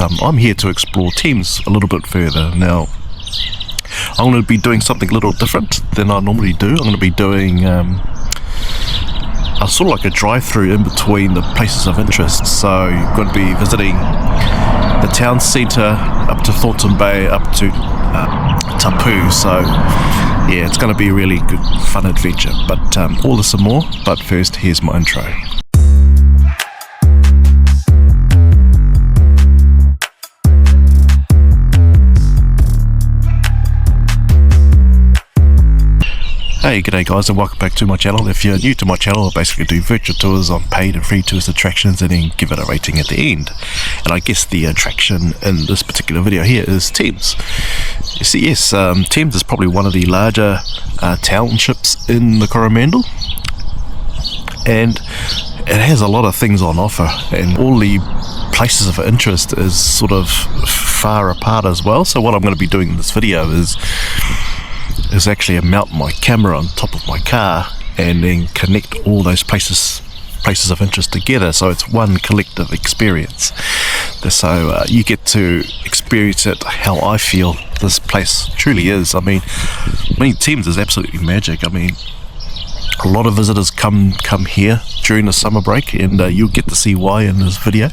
I'm here to explore Thames a little bit further. Now, I'm going to be doing something a little different than I normally do. I'm going to be doing a sort of like a drive-through in between the places of interest. So I'm going to be visiting the town centre, up to Thornton Bay, up to Tapu. So yeah, it's going to be a really good fun adventure, but all this and more. But first, here's my intro. Hey, g'day guys, and welcome back to my channel. If you're new to my channel, I basically do virtual tours on paid and free tourist attractions and then give it a rating at the end. And I guess the attraction in this particular video here is Thames. You see, yes, Thames is probably one of the larger townships in the Coromandel, and it has a lot of things on offer, and all the places of interest is sort of far apart as well. So what I'm going to be doing in this video is actually mount my camera on top of my car and then connect all those places of interest together, so it's one collective experience. So you get to experience it how I feel this place truly is. I mean Thames is absolutely magic. I mean, a lot of visitors come here during the summer break, and you'll get to see why in this video.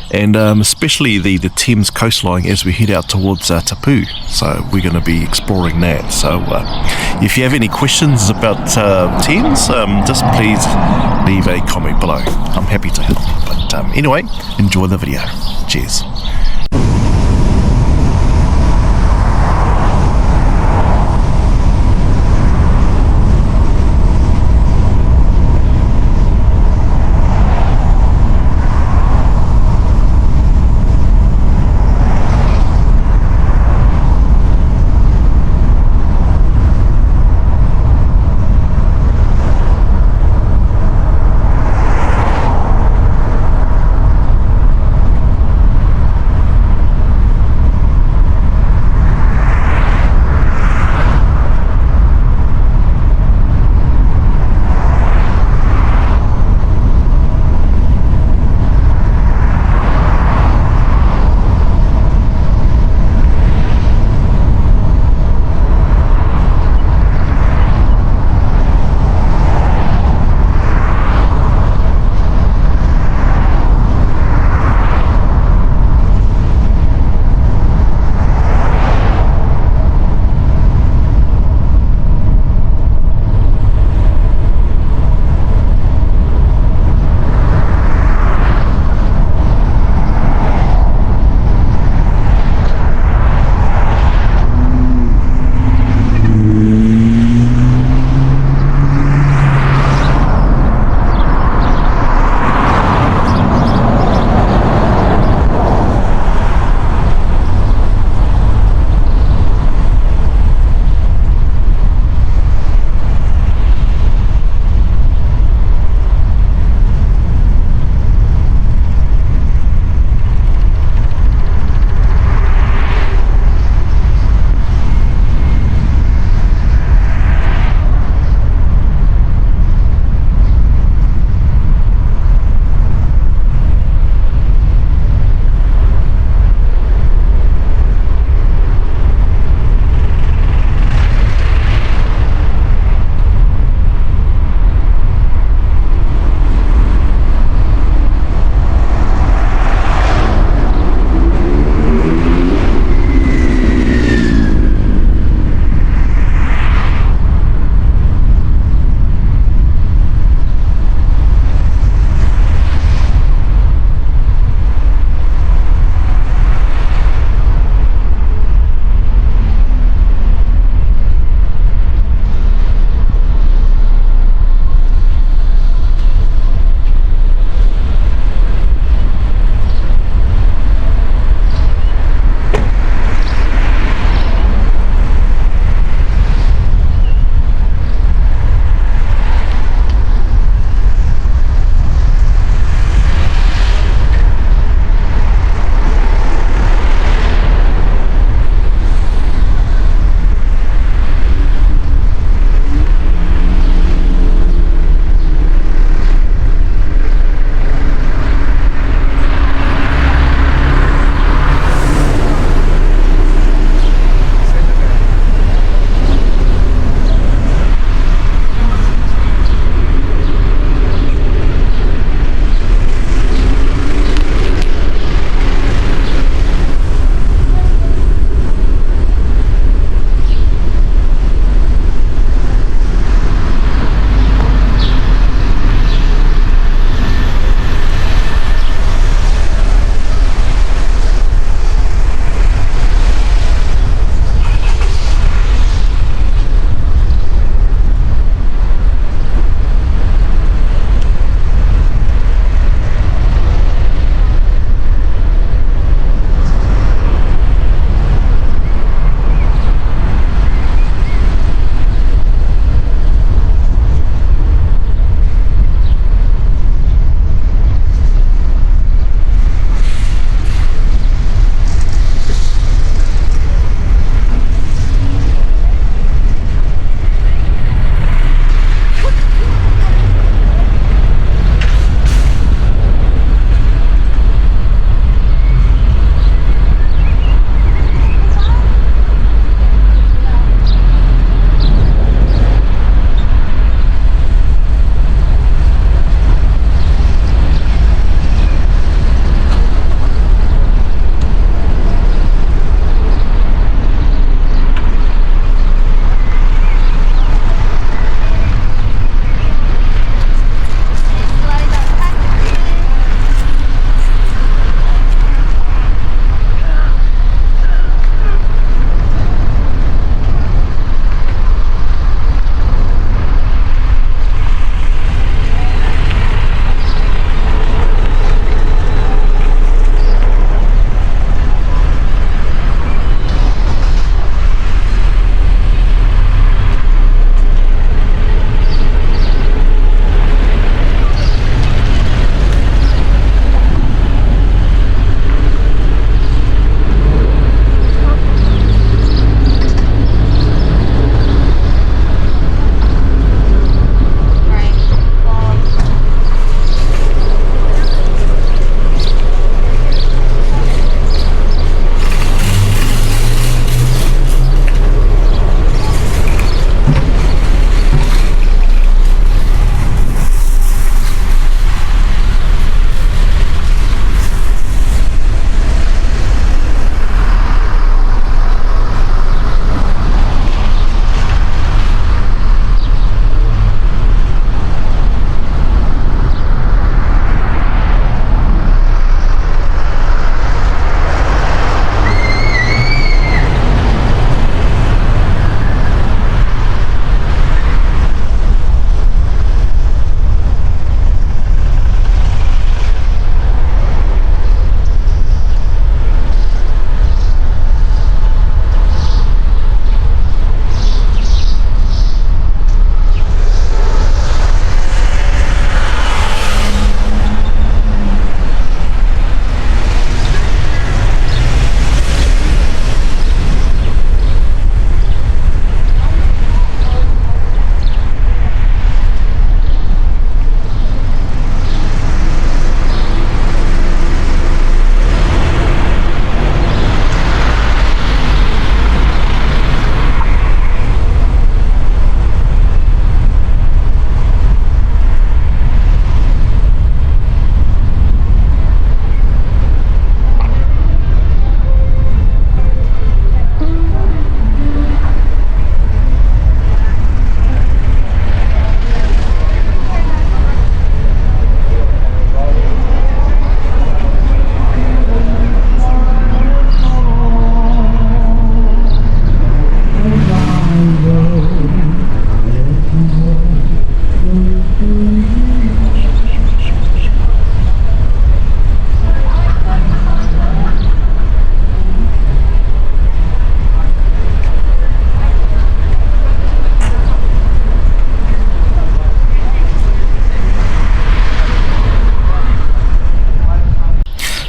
And especially the Thames coastline as we head out towards Tapu. So we're going to be exploring that. So if you have any questions about Thames, just please leave a comment below. I'm happy to help. But anyway, enjoy the video. Cheers.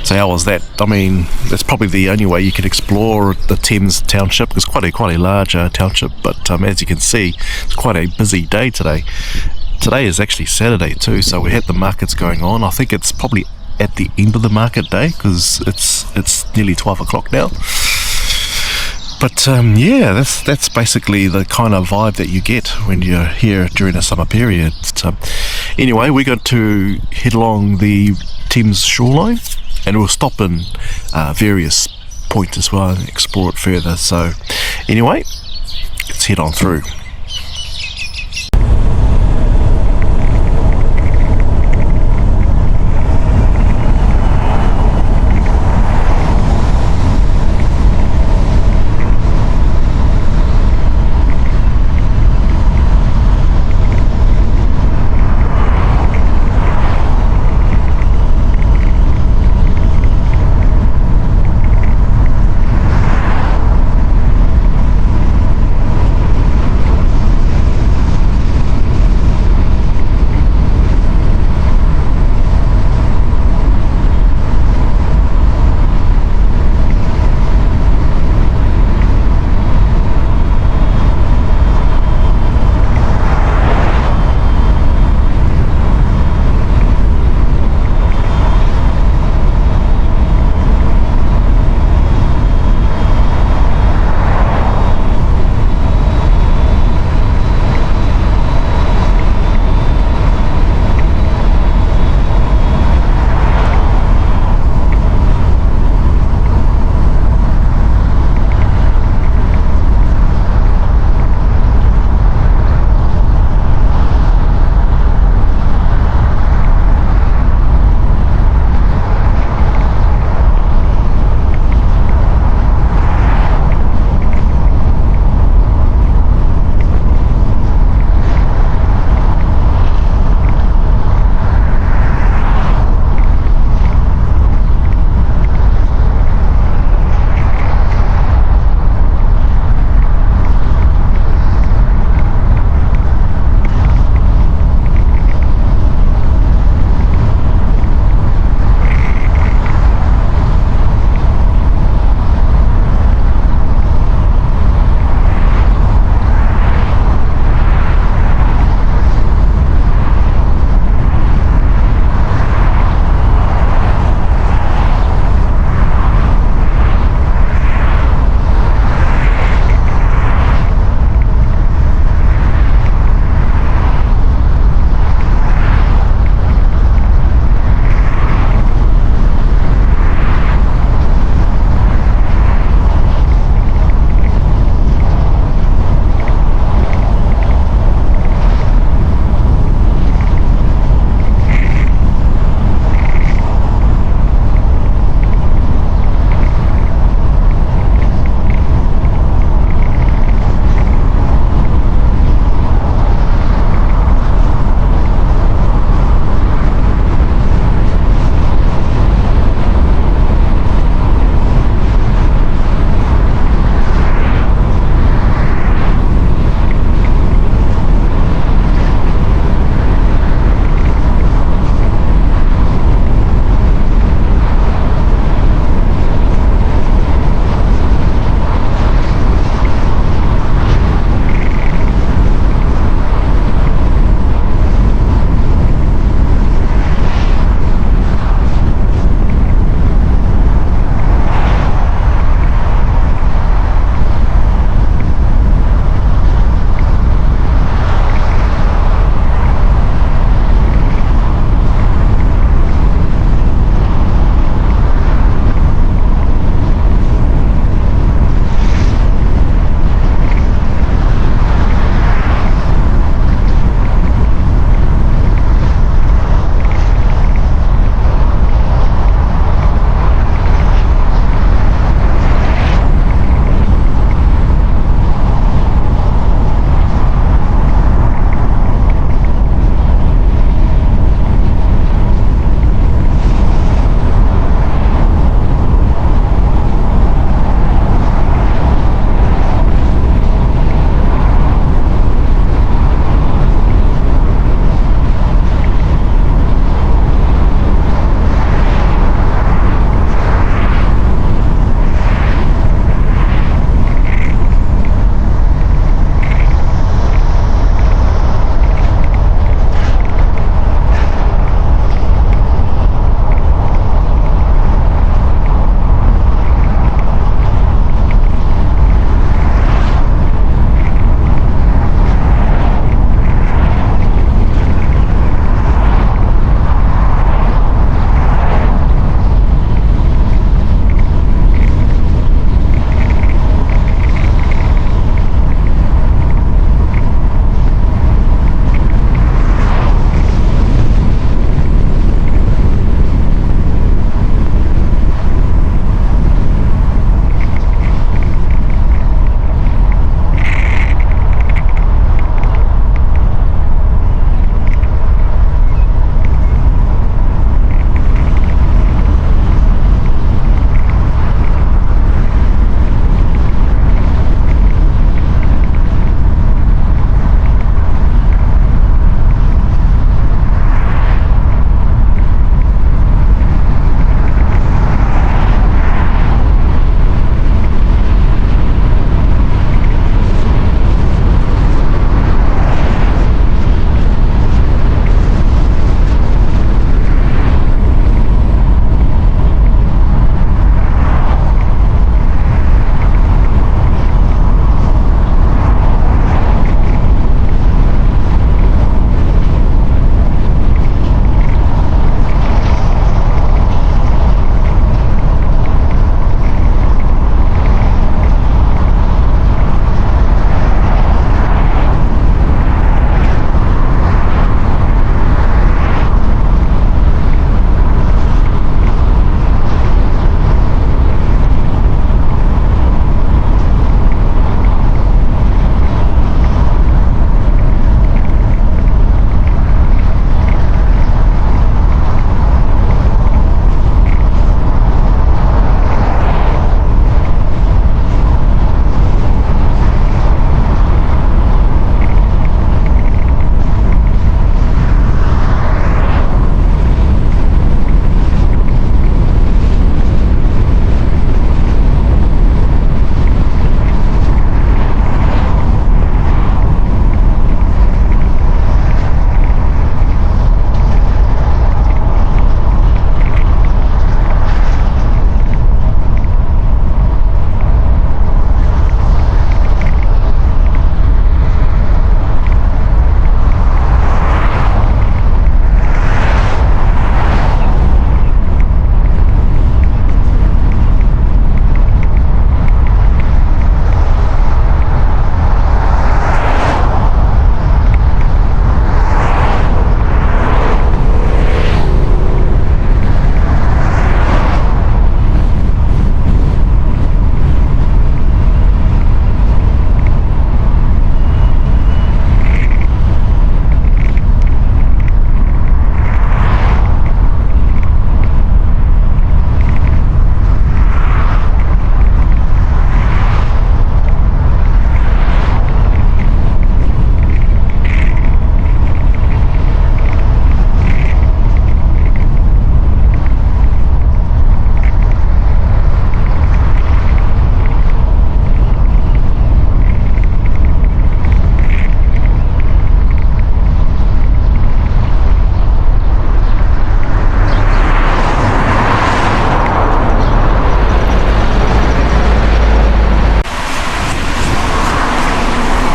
So how was that? I mean, that's probably the only way you could explore the Thames township. It's quite a large township, but as you can see, it's quite a busy day today. Today is actually Saturday too, so we had the markets going on. I think it's probably at the end of the market day because it's nearly 12 o'clock now. But yeah, that's basically the kind of vibe that you get when you're here during the summer period. Anyway, we're going to head along the Thames shoreline, and we'll stop in various points as well and explore it further. So anyway, let's head on through.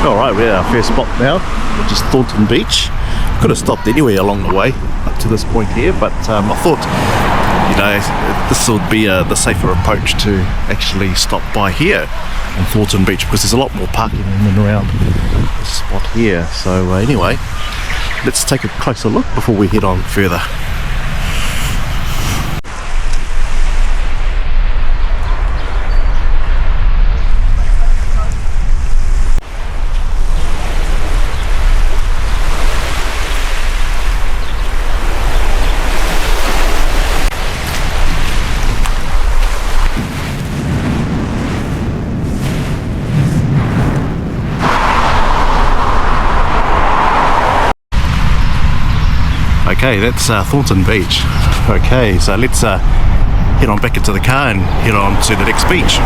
Alright, we're at our first spot now, which is Thornton Beach. Could have stopped anywhere along the way up to this point here, but I thought, you know, this would be the safer approach to actually stop by here on Thornton Beach, because there's a lot more parking in and around this spot here. So anyway, let's take a closer look before we head on further. Okay, that's Thornton Beach. Okay, so let's head on back into the car and head on to the next beach.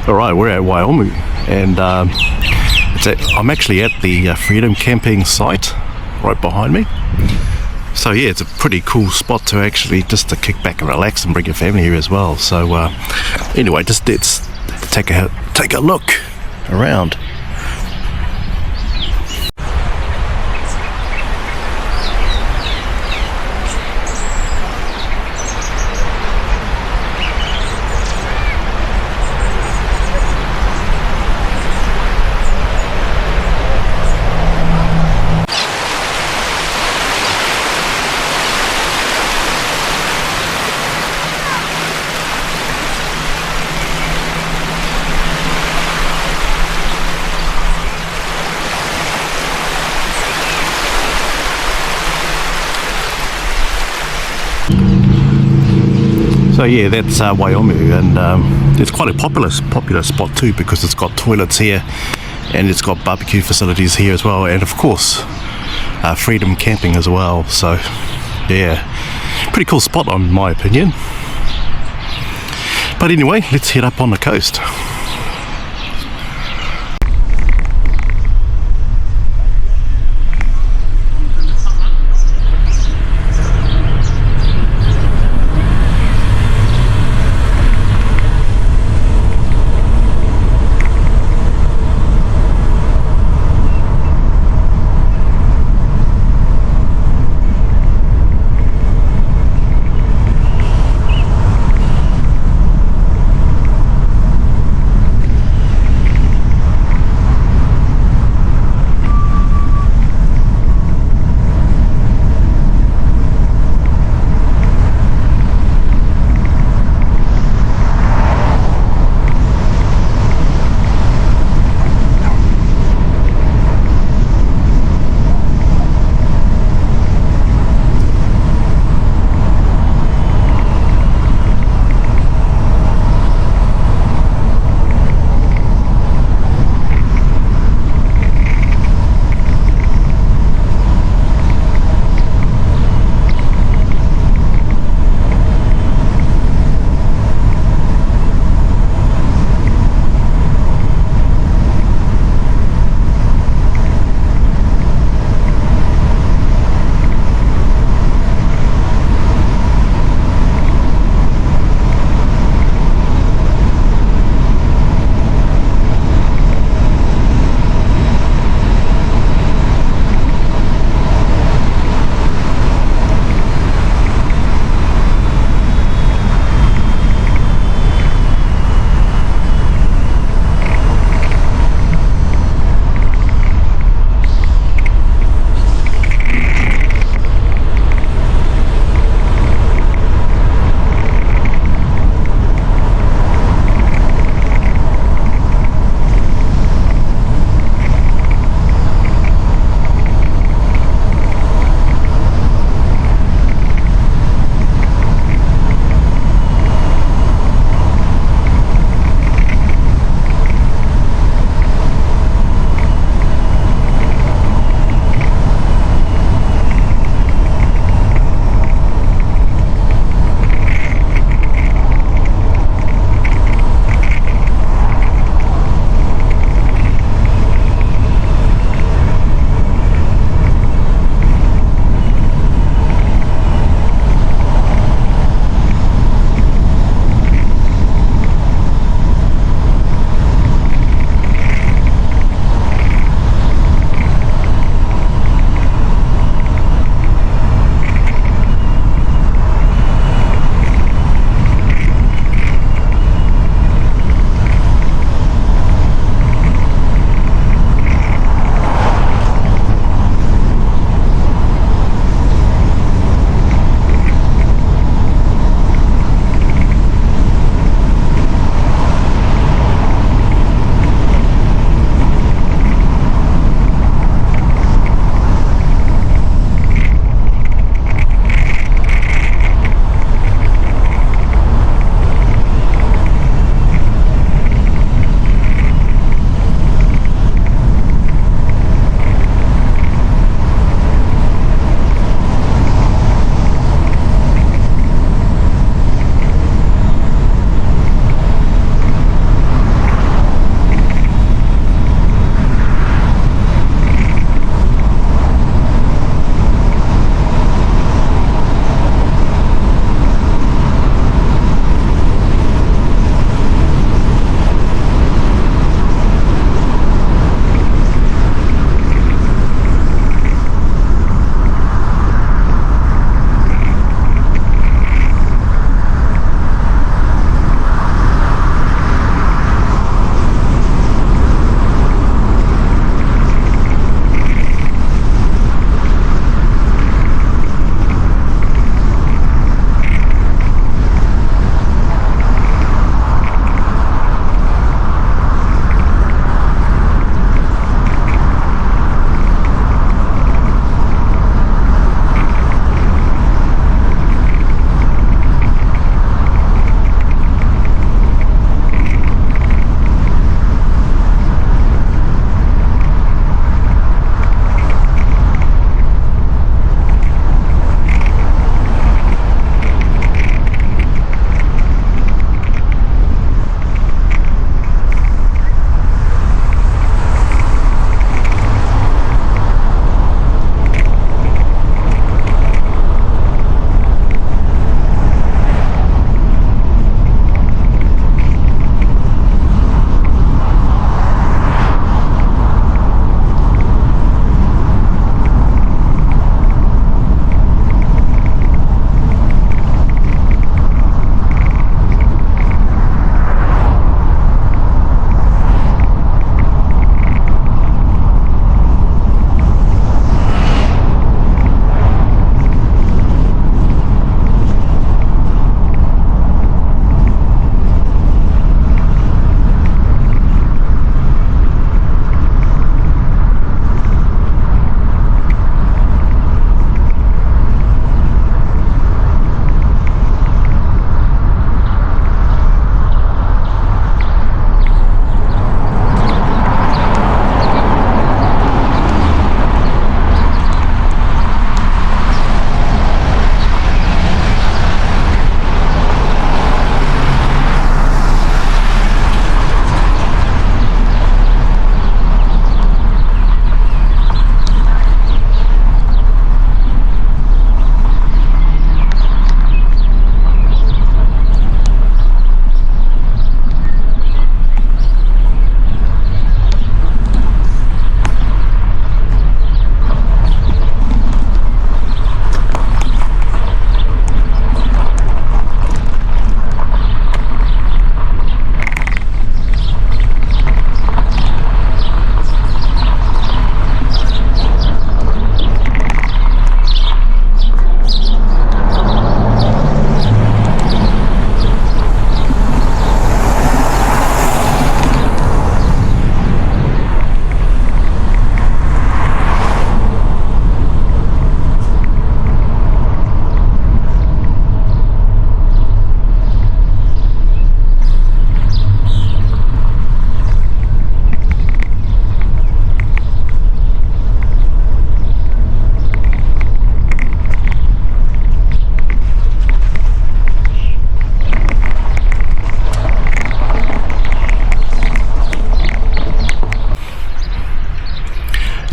Alright, we're at Waiomu, and I'm actually at the Freedom camping site right behind me. So yeah, it's a pretty cool spot to actually just to kick back and relax and bring your family here as well. So anyway, just let's take a look around. So yeah, that's Waiomu, and it's quite a popular spot too, because it's got toilets here and it's got barbecue facilities here as well, and of course Freedom camping as well. So yeah, pretty cool spot in my opinion. But anyway, let's head up on the coast.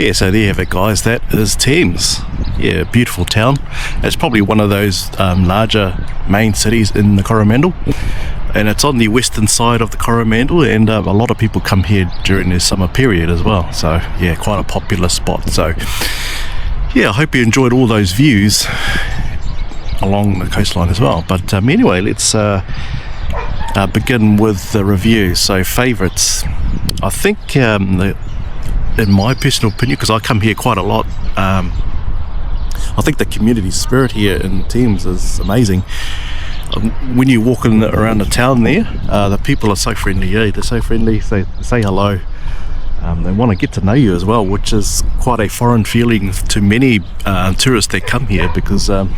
Yeah, so there you have it, guys. That is Thames. Yeah, beautiful town. It's probably one of those larger main cities in the Coromandel, and it's on the western side of the Coromandel, and a lot of people come here during their summer period as well. So yeah, quite a popular spot. So yeah, I hope you enjoyed all those views along the coastline as well. But anyway, let's begin with the review. So favourites, I think in my personal opinion, because I come here quite a lot, I think the community spirit here in Thames is amazing. When you walk around the town there, the people are so friendly. Yeah, they're so friendly. They say hello. They want to get to know you as well, which is quite a foreign feeling to many tourists that come here, because you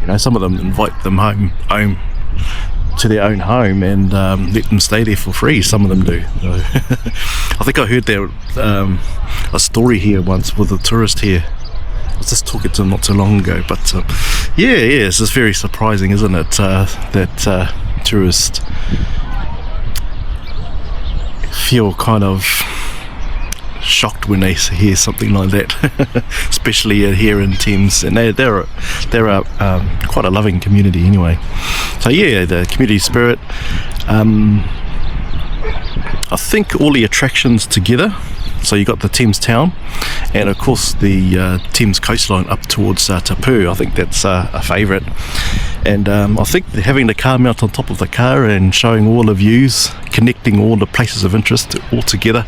know, some of them invite them home to their own home and let them stay there for free. Some of them do. I think I heard there a story here once with a tourist here. I was just talking to him not too long ago, but yeah, it's just very surprising, isn't it, that tourists feel kind of shocked when they hear something like that, especially here in Thames, and they're quite a loving community anyway. So yeah, the community spirit. I think all the attractions together. So you got the Thames town, and of course the Thames coastline up towards Tapu. I think that's a favourite, and I think having the car mount on top of the car and showing all the views, connecting all the places of interest all together,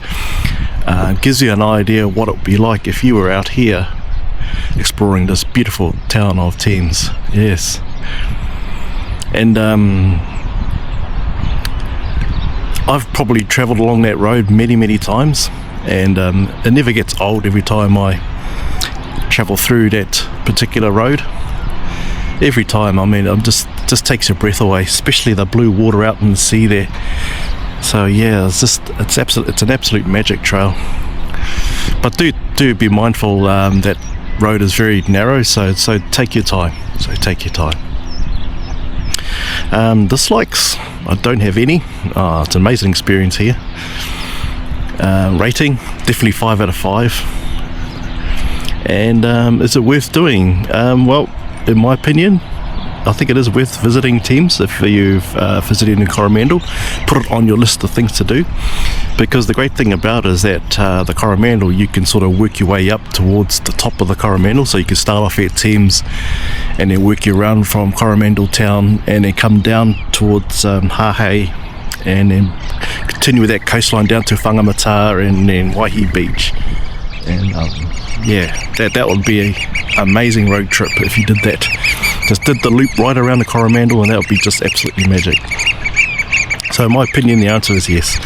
gives you an idea what it would be like if you were out here exploring this beautiful town of Thames. Yes, and I've probably travelled along that road many times, and it never gets old every time I travel through that particular road. Every time, I mean, it just takes your breath away, especially the blue water out in the sea there. So yeah, it's an absolute magic trail. But do be mindful that road is very narrow, so take your time. Dislikes, I don't have any. It's an amazing experience here. Rating, definitely 5 out of 5. And is it worth doing? Well, in my opinion, I think it is worth visiting Thames. If you've visited in Coromandel, put it on your list of things to do, because the great thing about it is that the Coromandel, you can sort of work your way up towards the top of the Coromandel. So you can start off at Thames and then work you around from Coromandel town, and then come down towards Hahei, and then continue with that coastline down to Whangamata and then Waihi Beach. And yeah, that would be an amazing road trip if you did that. Just did the loop right around the Coromandel, and that would be just absolutely magic. So in my opinion, the answer is yes.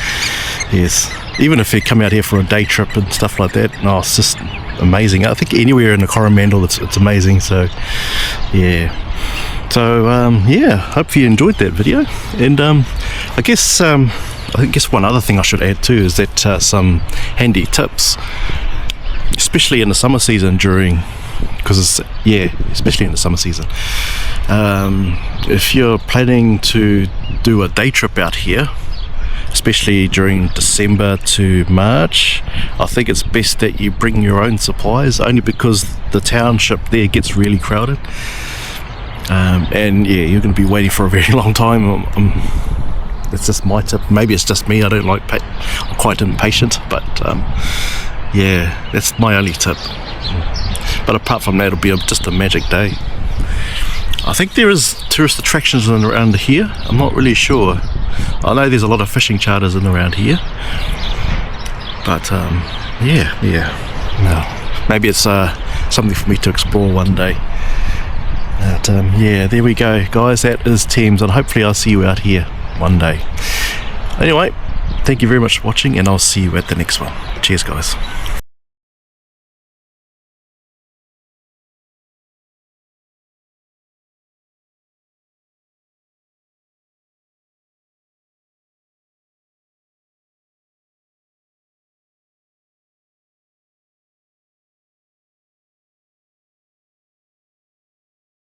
Even if you come out here for a day trip and stuff like that, no, it's just amazing. I think anywhere in the Coromandel it's amazing. So yeah. So yeah, hope you enjoyed that video. And I guess one other thing I should add too is that some handy tips, especially in the summer season, especially in the summer season. If you're planning to do a day trip out here, especially during December to March, I think it's best that you bring your own supplies, only because the township there gets really crowded. And yeah, you're going to be waiting for a very long time. That's just my tip. Maybe it's just me, I'm quite impatient, but yeah, that's my only tip. But apart from that, it'll be just a magic day. I think there is tourist attractions around here. I'm not really sure. I know there's a lot of fishing charters in around here, but no, maybe it's something for me to explore one day. But yeah, there we go, guys. That is Thames, and hopefully I'll see you out here one day. Anyway, thank you very much for watching, and I'll see you at the next one. Cheers, guys.